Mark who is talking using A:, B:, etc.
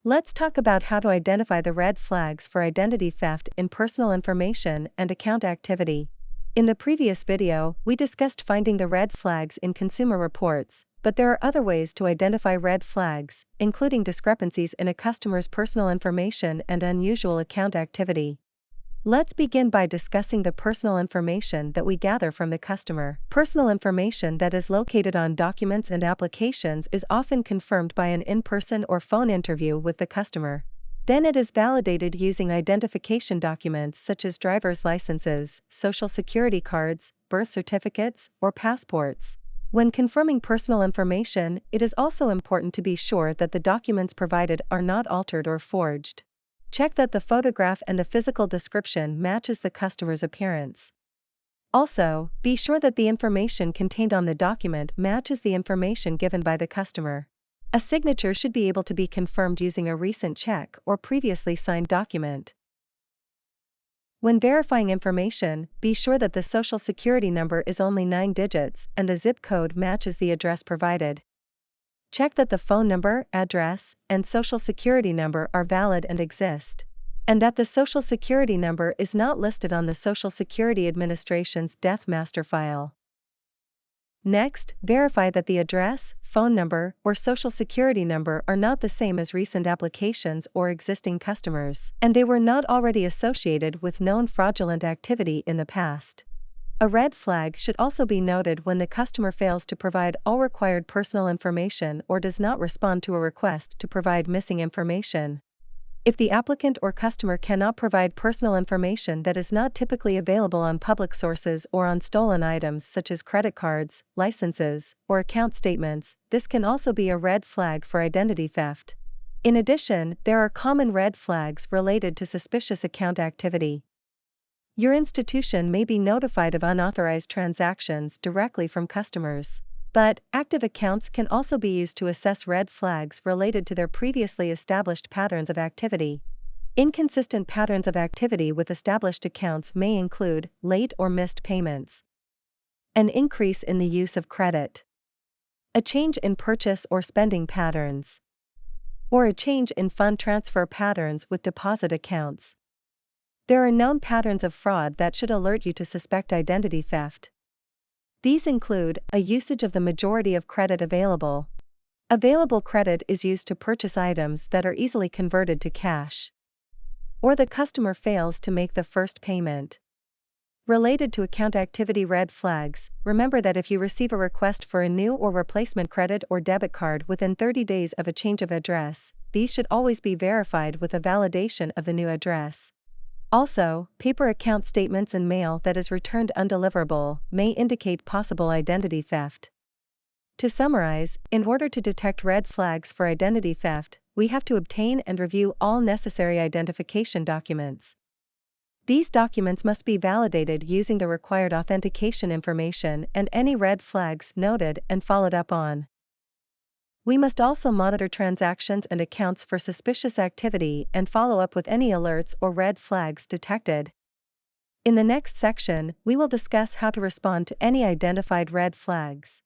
A: Let's talk about how to identify the red flags for identity theft in personal information and account activity. In the previous video, we discussed finding the red flags in consumer reports, but there are other ways to identify red flags, including discrepancies in a customer's personal information and unusual account activity. Let's begin by discussing the personal information that we gather from the customer. Personal information that is located on documents and applications is often confirmed by an in-person or phone interview with the customer. Then it is validated using identification documents such as driver's licenses, social security cards, birth certificates, or passports. When confirming personal information, it is also important to be sure that the documents provided are not altered or forged. Check that the photograph and the physical description matches the customer's appearance. Also, be sure that the information contained on the document matches the information given by the customer. A signature should be able to be confirmed using a recent check or previously signed document. When verifying information, be sure that the social security number is only 9 digits and the zip code matches the address provided. Check that the phone number, address, and social security number are valid and exist, and that the social security number is not listed on the Social Security Administration's Death Master file. Next, verify that the address, phone number, or social security number are not the same as recent applications or existing customers, and they were not already associated with known fraudulent activity in the past. A red flag should also be noted when the customer fails to provide all required personal information or does not respond to a request to provide missing information. If the applicant or customer cannot provide personal information that is not typically available on public sources or on stolen items such as credit cards, licenses, or account statements, this can also be a red flag for identity theft. In addition, there are common red flags related to suspicious account activity. Your institution may be notified of unauthorized transactions directly from customers, but active accounts can also be used to assess red flags related to their previously established patterns of activity. Inconsistent patterns of activity with established accounts may include late or missed payments, an increase in the use of credit, a change in purchase or spending patterns, or a change in fund transfer patterns with deposit accounts. There are known patterns of fraud that should alert you to suspect identity theft. These include a usage of the majority of credit available. Available credit is used to purchase items that are easily converted to cash. Or the customer fails to make the first payment. Related to account activity red flags, remember that if you receive a request for a new or replacement credit or debit card within 30 days of a change of address, these should always be verified with a validation of the new address. Also, paper account statements and mail that is returned undeliverable may indicate possible identity theft. To summarize, in order to detect red flags for identity theft, we have to obtain and review all necessary identification documents. These documents must be validated using the required authentication information and any red flags noted and followed up on. We must also monitor transactions and accounts for suspicious activity and follow up with any alerts or red flags detected. In the next section, we will discuss how to respond to any identified red flags.